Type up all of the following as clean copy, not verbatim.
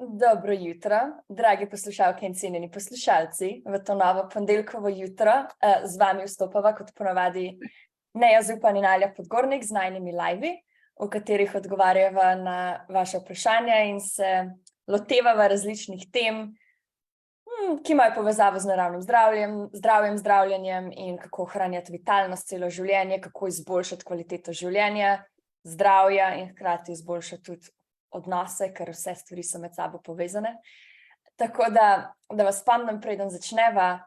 Dobro jutro, dragi poslušalke in cenjeni poslušalci. V to novo ponedeljkovo jutro z vami vstopava kot ponavadi Neja Zupan in Alja Podgornik z najnimi live, v katerih odgovarjava na vaše vprašanja in se lotevava različnih tem, ki imajo povezavo z naravnim zdravljenjem in kako ohranjati vitalnost celo življenje, kako izboljšati kvaliteto življenja, zdravja in hkrati izboljšati tudi odnose, ker vse stvari so med sabo povezane. Tako da vas spomnim, preden začneva,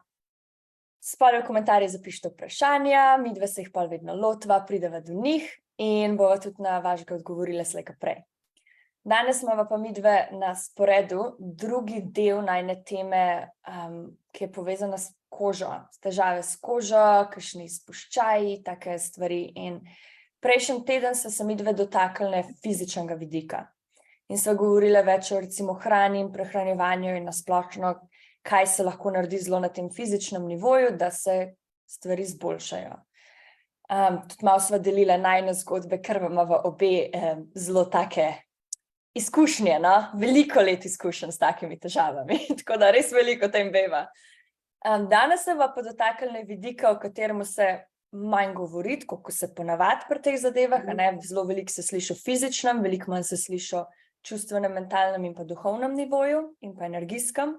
spodaj v komentarje zapišite vprašanja, midve se jih pol vedno lotva, prideva do njih in bova tudi na vašega odgovorila slej ko prej. Danes imava pa midve na sporedu drugi del najine teme, ki je povezana s kožo, s težave s kožo, kakšni spuščaji, take stvari. In prejšnji teden se midve dotaknile fizičnega vidika. In sva govorila več o recimo hrani in prehranjevanju in nasplošno, kaj se lahko naredi zelo na tem fizičnem nivoju, da se stvari izboljšajo. Tudi malo sva delila najine zgodbe, ker imava obe zelo take izkušnje, no? Veliko let izkušenj s takimi težavami, tako da res veliko o tem veva. Danes se pa dotaknile vidika, o katerem se manj govori, kot se ponavadi pri teh zadevah, zelo veliko se sliši o fizičnem, veliko manj se sliši o čustvenem, mentalnem in pa duhovnem nivoju in pa energijskem.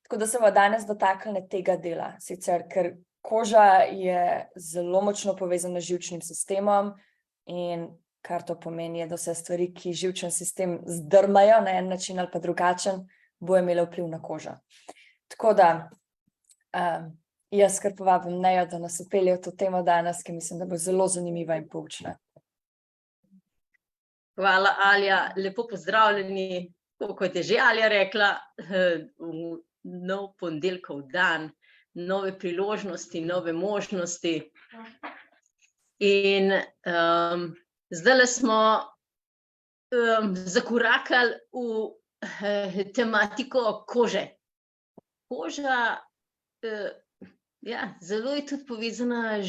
Tako da se bomo danes dotaknili tega dela, sicer ker koža je zelo močno povezana z živčnim sistemom in kar to pomeni, da vse stvari, ki živčen sistem zdrmajo na en način ali pa drugačen, bo imelo vpliv na kožo. Tako da jaz kar povabim Nejo, da nas vpelje v to temo danes, ki mislim, da bo zelo zanimiva in poučna. Hvala, Alja. Lepo pozdravljeni, kot je že Alja rekla, nov ponedeljkov dan, nove priložnosti, nove možnosti. In zdajle smo zakorakali v tematiko kože. Koža, zelo je tudi povezana z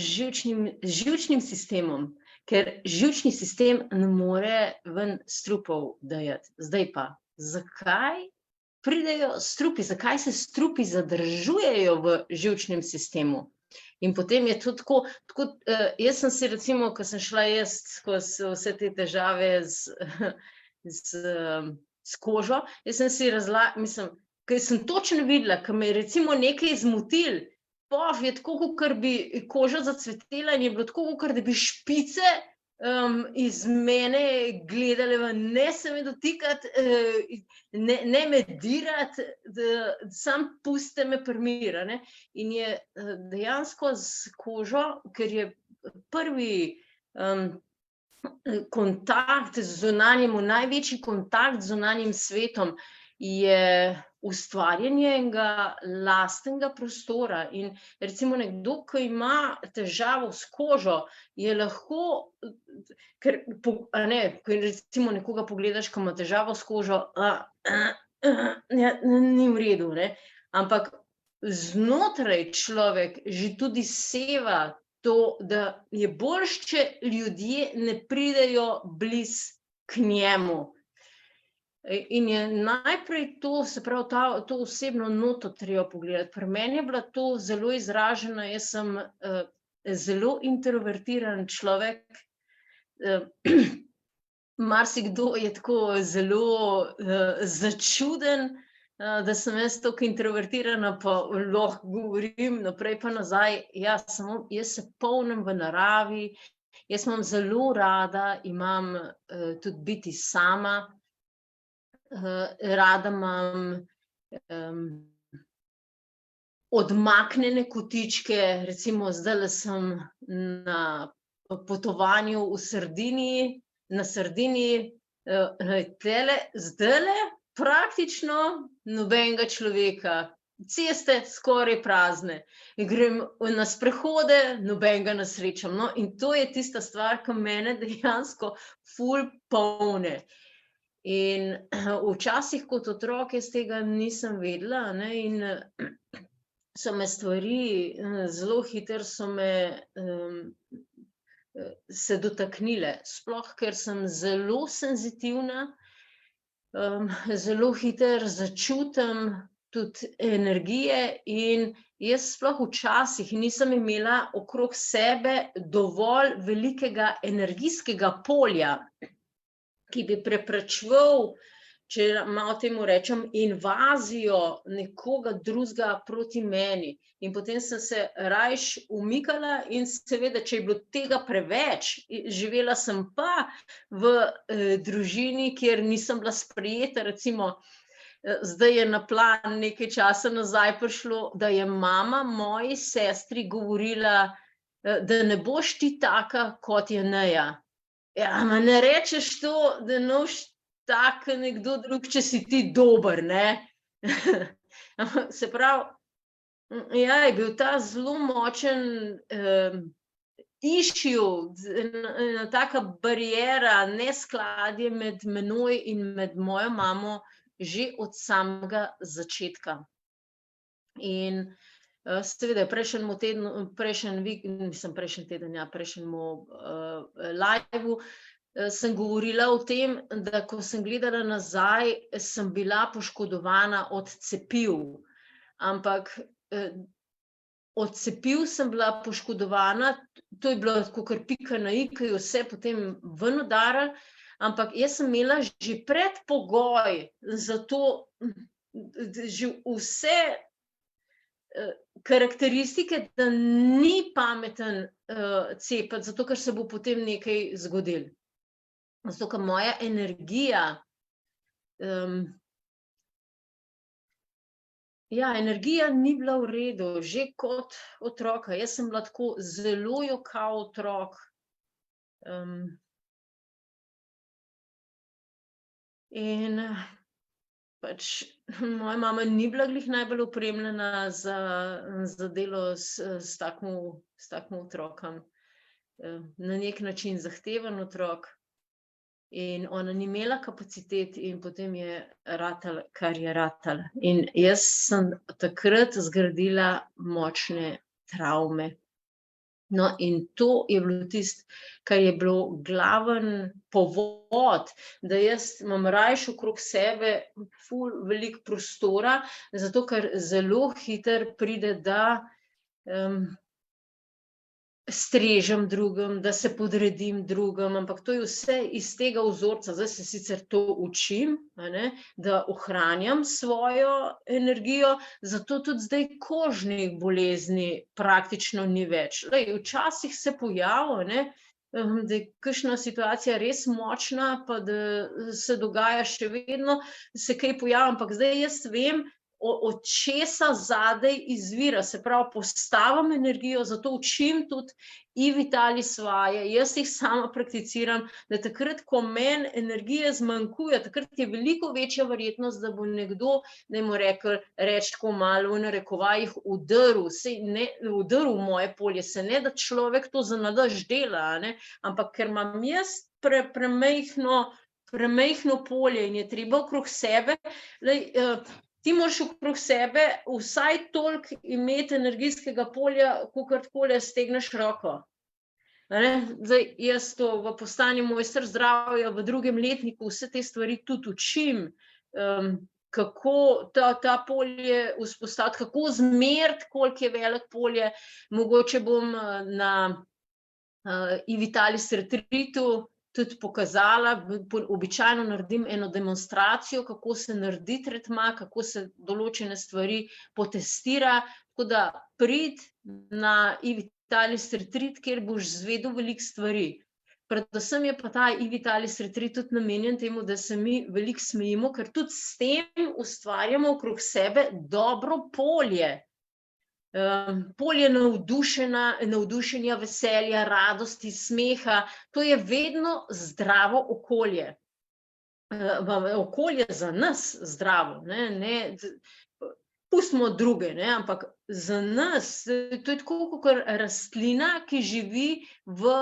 živčnim sistemom, ker živčni sistem ne more ven strupov dajati. Zdaj pa, zakaj pridejo strupi, zakaj se strupi zadržujejo v živčnem sistemu? In potem je to tako, jaz sem si recimo, ko sem šla jaz skozi vse te težave s kožo, jaz sem si ker sem točno videla, ko me je recimo nekaj zmotil, je tako, kot bi koža zacvetela in je bilo tako, kot da bi špice iz mene gledale, ne se me dotikati, ne me dirati, sam puste me primirati. In je dejansko s kožo, ker je prvi kontakt z zunanjim, največji kontakt z zunanjim svetom je ustvarjanje enega lastnega prostora. In recimo nekdo, ki ima težavo s kožo, je lahko, ker recimo nekoga pogledaš, ko ima težavo s kožo, ni v redu, ampak znotraj človek že tudi seva to, da je boljše, če ljudje ne pridejo blizu k njemu. In je najprej to, se pravi, to osebno noto treba pogledati. Pri meni je bila to zelo izražena, jaz sem zelo introvertiran človek. Marsikdo je tako zelo začuden, da sem jaz tako introvertirana, pa lahko govorim naprej pa nazaj. Jaz se polnim v naravi, jaz imam zelo rada, imam tudi biti sama. Rada imam odmaknjene kotičke, recimo zdajle sem na potovanju na Sardiniji, zdajle praktično nobenega človeka, ceste skoraj prazne, grem na sprehode, nobenega ne srečam. No, in to je tista stvar, ki mene dejansko ful polne. In včasih kot otrok jaz tega nisem vedela, in so me stvari zelo hitro se dotaknile, sploh ker sem zelo senzitivna zelo hitro začutim tudi energije in jaz sploh včasih nisem imela okrog sebe dovolj velikega energijskega polja, ki bi preprečeval, če malo temu rečem, invazijo nekoga drugega proti meni. In potem sem se rajš umikala in seveda, če je bilo tega preveč, živela sem pa v družini, kjer nisem bila sprejeta, recimo, zdaj je na plan nekaj časa nazaj prišlo, da je mama moji sestri govorila, da ne boš ti taka, kot je Neja. Ja, ma ne rečeš to, da noš tak nekdo drug, če si ti dober, ne? Se pravi, ja, je bil ta zelo močen issue, ena taka bariera, neskladje med menoj in med mojo mamo že od samega začetka. In seveda prejšnjemu tednu, prejšnji teden, ja, prejšnjemu liveu, sem govorila o tem, da ko sem gledala nazaj, sem bila poškodovana od cepiv, ampak od cepiv sem bila poškodovana, to je bilo kakor pika na i, ki je vse potem ven udarilo, ampak jaz sem imela že predpogoj za to, že vse karakteristike, da ni pameten cepiti, zato ker se bo potem nekaj zgodilo. Zato, ker moja energija, energija ni bila v redu, že kot otroka. Jaz sem bila tako zelo jokav otrok. In pač moja mama ni bila glih najbolj opremljena za delo s takim otrokom. Na nek način zahteven otrok. In ona ni imela kapacitet in potem je ratalo, kar je ratalo. In jaz sem takrat zgradila močne travme. No, in to je bilo tisto, kar je bilo glaven povod, da jaz imam rajši okrog sebe ful veliko prostora, zato ker zelo hitro pride, da strežem drugim, da se podredim drugim, ampak to je vse iz tega vzorca. Zdaj se sicer to učim, da ohranjam svojo energijo, zato tudi zdaj kožnih bolezni praktično ni več. Včasih se pojavi, da je kakšna situacija res močna, pa da se dogaja še vedno, se kaj pojavi, ampak zdaj jaz vem, od česa zadaj izvira, se pravi, postavim energijo, zato učim tudi i-Vitali svoje, jaz jih sama prakticiram, da takrat, ko meni energije zmanjkuje, takrat je veliko večja verjetnost, da bo nekdo, dajmo reči tako malo v narekovajih, udrl v moje polje, se ne, da človek to zanalašč dela, ampak ker imam jaz premajhno polje in je treba okrog sebe, ti moraš okrog sebe vsaj toliko imeti energijskega polja, kakor takole stegneš roko. Zdaj, jaz to v postanju mojster zdravja v 2. letniku vse te stvari tudi učim, kako ta polje vzpostaviti, kako zmeriti, koliko je veliko polje. Mogoče bom na i-Vitalis retreatu tudi pokazala, običajno naredim eno demonstracijo, kako se naredi tretma, kako se določene stvari potestira, tako da pridi na i-Vitalis retreat, kjer boš izvedel veliko stvari. Predvsem je pa ta i-Vitalis retreat tudi namenjen temu, da se mi veliko smejimo, ker tudi s tem ustvarjamo okrog sebe dobro polje. Polje navdušenja, veselja, radosti, smeha, to je vedno zdravo okolje. Okolje za nas zdravo, pustimo druge, ampak za nas, to je tako kot rastlina, ki živi v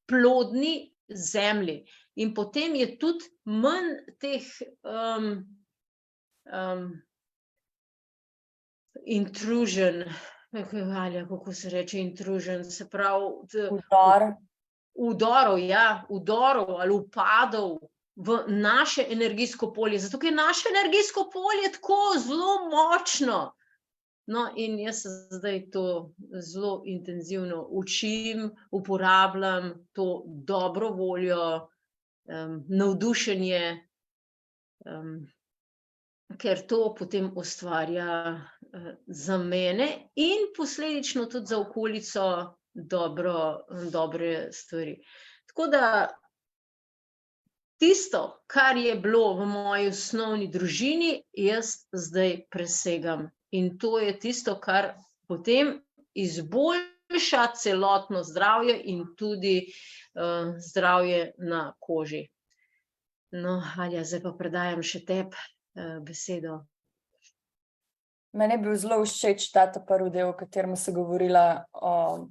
plodni zemlji. In potem je tudi manj teh intrusion, kako se reče intrusion, se pravi vdorov ali upadov, v naše energijsko polje, zato ker je naše energijsko polje tako zelo močno. No, in jaz se zdaj to zelo intenzivno učim, uporabljam to dobro voljo, navdušenje, ker to potem ustvarja za mene in posledično tudi za okolico dobre stvari. Tako da tisto, kar je bilo v moji osnovni družini, jaz zdaj presegam. In to je tisto, kar potem izboljša celotno zdravje in tudi zdravje na koži. No, Alja, zdaj pa predajam še tebi besedo. Meni je bil zelo všeč ta prvi del, o katerem se govorila o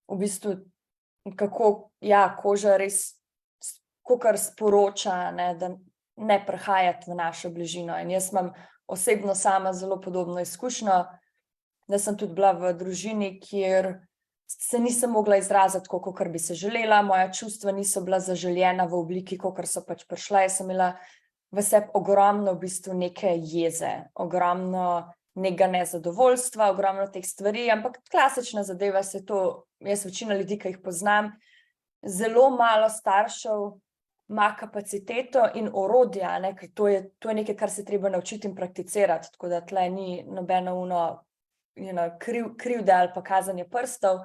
v bistvu, kako koža res kakor sporoča, ne, da ne prihajati v našo bližino. In jaz imam osebno sama zelo podobno izkušnjo, da sem tudi bila v družini, kjer se nisem mogla izraziti tako, kakor bi se želela, moja čustva niso bila zaželjena v obliki, kakor so pač prišla. Jaz sem imela v sebi ogromno v bistvu neke jeze, ogromno nekega nezadovoljstva, ogromno teh stvari, ampak klasična zadeva se to, jaz večina ljudi, ki jih poznam, zelo malo staršev ima kapaciteto in orodja, ne, ker to je nekaj, kar se treba naučiti in prakticirati, tako da tle ni nobeno krivde ali pa kazanje prstov,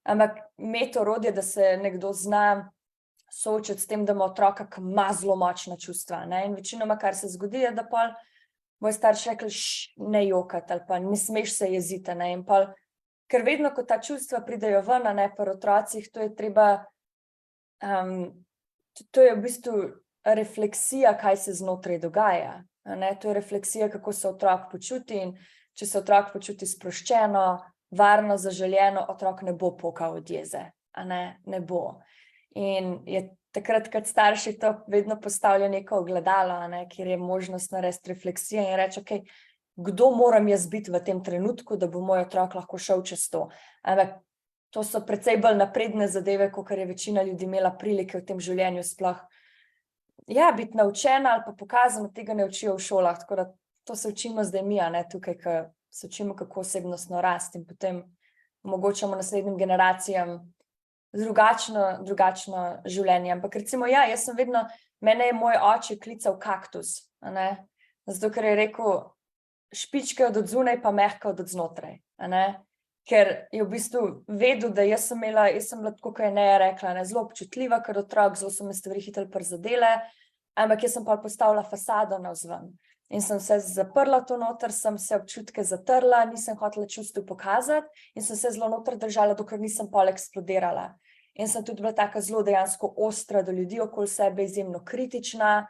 ampak imeti orodje, da se nekdo zna soočiti s tem, da ima otroka, ki ima zelo močna čustva, ne, in večinoma, kar se zgodi, je, da pol moj starš rekli, ne jokati ali pa ne smeš se jeziti, ne, in pol, ker vedno, ko ta čustva pridejo ven, ne, pri otrocih, to je treba, to je v bistvu refleksija, kaj se znotraj dogaja, ne, to je refleksija, kako se otrok počuti, in če se otrok počuti sproščeno, varno, zaželjeno, otrok ne bo pokal od jeze, a ne bo. In je takrat, kad starši to vedno postavlja neko ogledalo, kjer je možnost narediti refleksijo in reči, ok, kdo moram jaz biti v tem trenutku, da bo moj otrok lahko šel čez to. Ampak to so precej bolj napredne zadeve, kakor je večina ljudi imela prilike v tem življenju sploh. Ja, biti naučena ali pa pokazano, tega ne učijo v šolah, tako da to se učimo zdaj mi, tukaj, ko se učimo, kako osebnostno rasti in potem omogočamo naslednjim generacijam drugačno življenje. Ampak recimo, jaz sem vedno, mene je moj oče klical kaktus, zato ker je rekel, špičke od odzunaj pa mehka od odznotraj, ker je v bistvu vedel, da jaz sem bila tako, kot je Neja rekla, zelo občutljiva, ker otrok, zelo so me stvari hitro prizadele, ampak jaz sem pa postavila fasado navzven in sem se zaprla to noter, sem se občutke zatrla, nisem hotela čustev pokazati in sem se zelo noter držala, dokler nisem pol eksplodirala. In sem tudi bila taka zelo dejansko ostra do ljudi okoli sebe, izjemno kritična,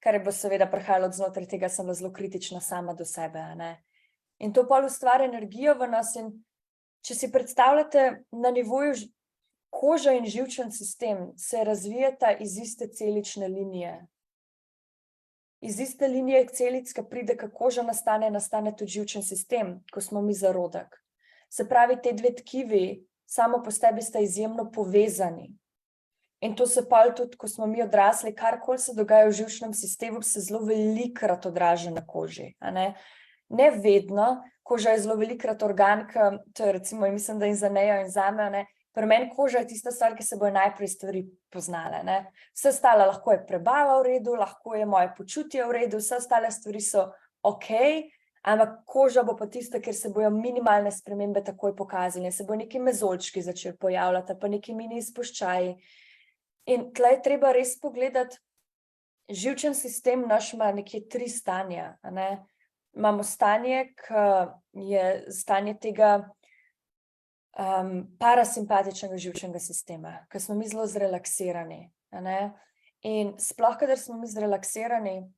kar je bo seveda prihajalo od znotraj tega, sem bila zelo kritična sama do sebe, In to pol ustvari energijo v nas in če si predstavljate na nivoju koža in živčen sistem se razvijata iz iste celične linije. Iz iste linije celic, ki pride, ko koža nastane tudi živčen sistem, ko smo mi zarodek. Se pravi, te dve tkivi samo po sebi sta izjemno povezani. In to se pa tudi, ko smo mi odrasli, karkoli se dogaja v živčnem sistemu, se zelo velikokrat odraža na koži. Ne vedno, koža je zelo velikokrat organ, to je recimo, mislim, da in za Nejo in za me, pri meni koža je tista stvar, ki se bojo najprej stvari poznale. Vse ostale lahko je prebava v redu, lahko je moje počutje v redu, vse ostale stvari so ok, ampak koža bo pa tista, kjer se bojo minimalne spremembe takoj pokazali, se bojo neki mezolčki začeli pojavljati, pa neki mini izpuščaji. In tle je treba res pogledati, živčen sistem naš ima nekje 3 stanja, Imamo stanje, ki je stanje tega parasimpatičnega živčnega sistema, ki smo mi zelo zrelaksirani. In sploh, kadar smo mi zrelaksirani,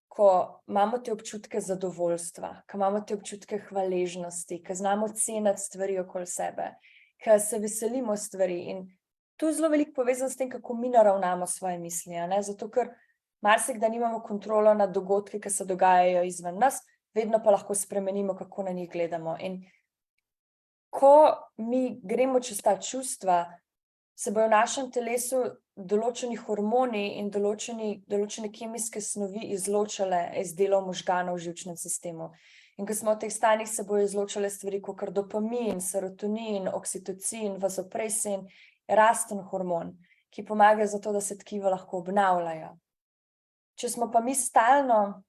ko imamo te občutke zadovoljstva, ko imamo te občutke hvaležnosti, ko znamo ceniti stvari okoli sebe, ko se veselimo stvari. In to je zelo veliko povezano s tem, kako mi naravnamo svoje misli, zato ker marsikdaj nimamo kontrolo nad dogodki, ki se dogajajo izven nas, vedno pa lahko spremenimo, kako na njih gledamo. In ko mi gremo čez ta čustva, se bojo v našem telesu določeni hormoni in določene kemijske snovi izločale iz delov možganov v živčnem sistemu. In ko smo v teh stanjih, se bojo izločale stvari kakor dopamin, serotonin, oksitocin, vazopresin, rasten hormon, ki pomaga za to, da se tkiva lahko obnavljajo. Če smo pa mi stalno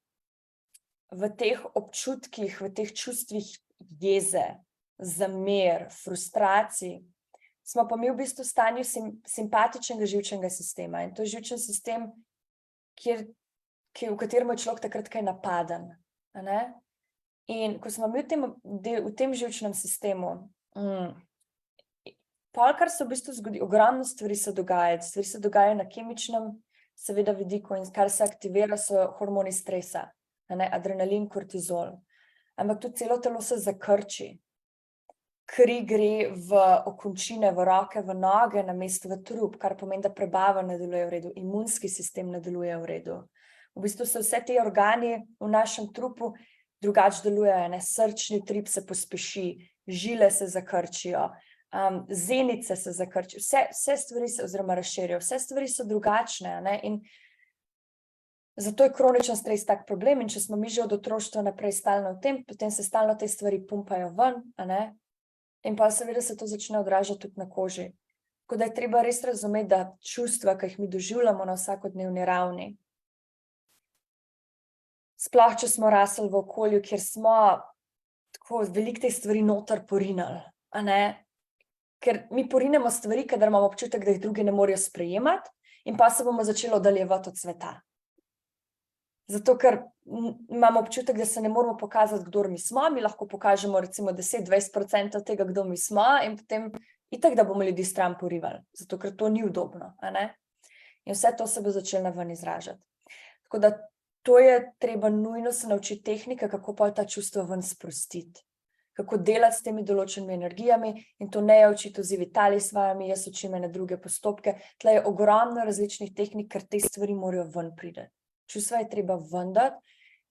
v teh občutkih, v teh čustvih jeze, zamer, frustracij, smo pa mi v bistvu v stanju simpatičnega živčnega sistema. In to je živčen sistem, v katerem je človek takrat kaj napaden. In ko smo mi v tem živčnem sistemu, kar se v bistvu zgodi, ogromno stvari se dogajajo na kemičnem, seveda vidiku, in kar se aktivira, so hormoni stresa, adrenalin, kortizol. Ampak tudi celo telo se zakrči. Kri gre v okončine, v roke, v noge, namesto v trup, kar pomeni, da prebava ne deluje v redu, imunski sistem ne deluje v redu. V bistvu se vse te organi v našem trupu drugače delujejo, srčni utrip se pospeši, žile se zakrčijo, zenice se zakrčijo, vse stvari se oziroma razširijo, vse stvari so drugačne, in zato je kroničen stres tak problem. In če smo mi že od otroštva naprej stalno v tem, potem se stalno te stvari pumpajo ven, in pa seveda se to začne odražati tudi na koži. Tako da je treba res razumeti, da čustva, ki jih mi doživljamo na vsakodnevni ravni, sploh če smo rasli v okolju, kjer smo tako veliko teh stvari noter porinali, ker mi porinemo stvari, kadar imamo občutek, da jih drugi ne morejo sprejemati, in pa se bomo začeli oddaljevati od sveta. Zato, ker imamo občutek, da se ne moramo pokazati, kdor mi smo, mi lahko pokažemo recimo 10-20% tega, kdo mi smo, in potem itak, da bomo ljudi stran porivali, zato ker to ni udobno, In vse to se bo začelo ven izražati. Tako da to je treba nujno se naučiti tehnike, kako pa ta čustva ven sprostiti, kako delati s temi določenimi energijami, in to ne je učiti v Vitalij s vami, jaz učim ene druge postopke. Tle je ogromno različnih tehnik, ker te stvari morajo ven priti. Čustva je treba vendati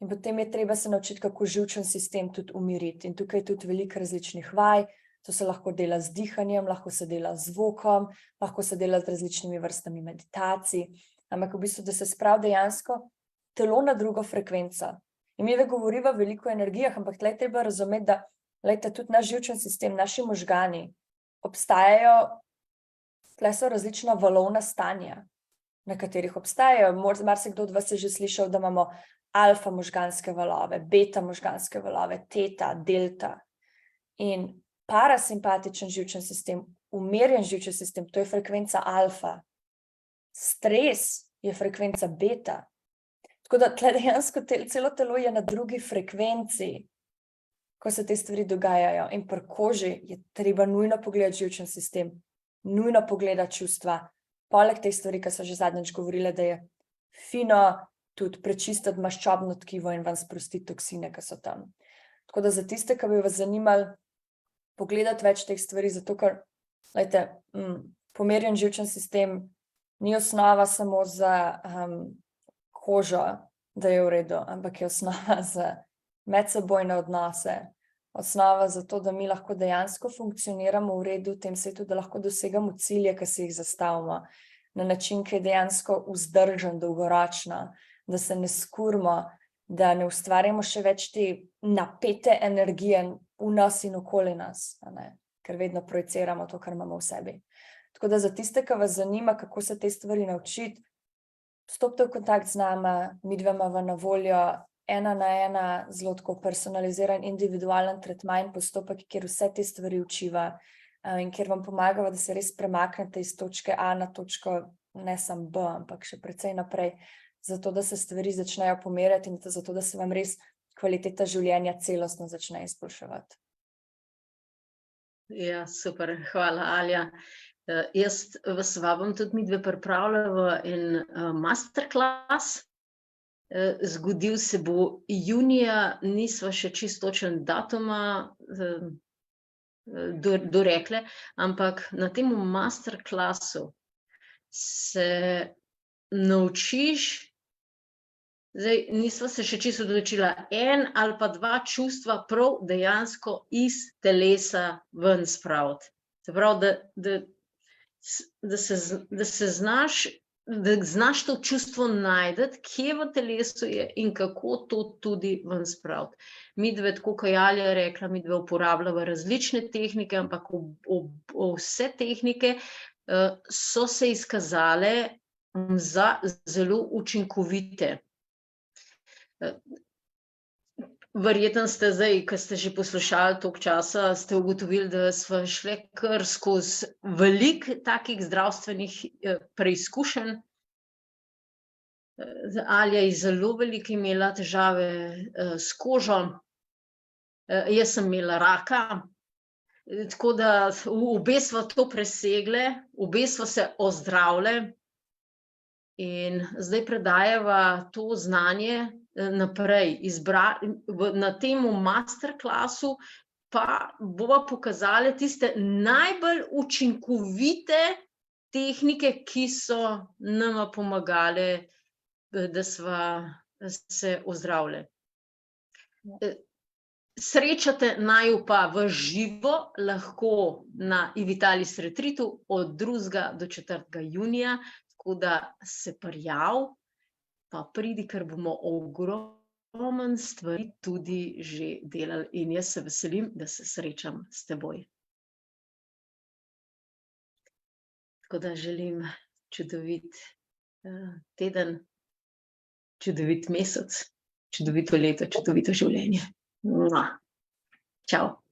in potem je treba se naučiti, kako živčen sistem tudi umiriti. In tukaj je tudi veliko različnih vaj, to se lahko dela z dihanjem, lahko se dela z zvokom, lahko se dela z različnimi vrstami meditacij, ampak v bistvu, da se spravi dejansko telo na drugo frekvenco. In mi govoriva veliko o energijah, ampak tle je treba razumeti, da tudi naš živčen sistem, naši možgani obstajajo, tle so različna valovna stanja, na katerih obstajajo. Marsikdo od vas je že slišal, da imamo alfa možganske valove, beta možganske valove, teta, delta. In parasimpatičen živčen sistem, umirjen živčen sistem, to je frekvenca alfa. Stres je frekvenca beta. Tako da tle dejansko celo telo je na drugi frekvenci, ko se te stvari dogajajo. In pri koži je treba nujno pogledati živčen sistem, nujno pogledati čustva. Poleg teh stvari, ki so že zadnjič govorile, da je fino tudi prečistiti maščobno tkivo in vam sprostiti toksine, ki so tam. Tako da za tiste, ki bi vas zanimali pogledati več teh stvari, zato ker, pomirjen živčen sistem ni osnova samo za kožo, da je v redu, ampak je osnova za medsebojne odnose, osnova za to, da mi lahko dejansko funkcioniramo v redu v tem svetu, da lahko dosegamo cilje, ki si jih zastavimo, na način, ki je dejansko vzdržen, dolgoročno, da se ne skurimo, da ne ustvarjamo še več te napete energije v nas in okoli nas, ker vedno projiciramo to, kar imamo v sebi. Tako da za tiste, ki vas zanima, kako se te stvari naučiti, stopite v kontakt z nama, midva imava na voljo 1:1, zelo tako personaliziran, individualen tretma in postopek, kjer vse te stvari učiva in kjer vam pomagava, da se res premaknete iz točke A na točko ne samo B, ampak še precej naprej, zato da se stvari začnejo pomerjati in zato da se vam res kvaliteta življenja celostno začne izboljševati. Ja, super, hvala, Alja. Jaz vas vabim tudi midve pripravljava en masterclass. Zgodil se bo junija, nisva še čisto točen datuma dorekle, ampak na tem masterclassu se naučiš, zdaj nisva se še čisto odločila, 1 ali pa 2 čustva prav dejansko iz telesa ven spraviti. Se pravi, da da znaš to čustvo najdeti, kje v telesu je in kako to tudi ven spraviti. Midve, tako kot je Alja rekla, midve uporabljava različne tehnike, ampak vse tehnike so se izkazale za zelo učinkovite. Verjetno ste zdaj, ko ste že poslušali toliko časa, ste ugotovili, da smo šli kar skozi veliko takih zdravstvenih preizkušenj. Alja je zelo veliko imela težave s kožo, jaz sem imela raka, tako da obe sva to presegle, obe sva se ozdravile in zdaj predajava to znanje naprej. Na temu masterclassu pa bova pokazali tiste najbolj učinkovite tehnike, ki so nama pomagale, da sva se ozdravile. Srečate naju pa v živo lahko na Ivitalis Retreatu od 2. do 4. junija, tako da se prijav, pa pridi, ker bomo ogromno stvari tudi že delali in jaz se veselim, da se srečam s teboj. Tako da želim čudovit teden, čudovit mesec, čudovito leto, čudovito življenje. Čau.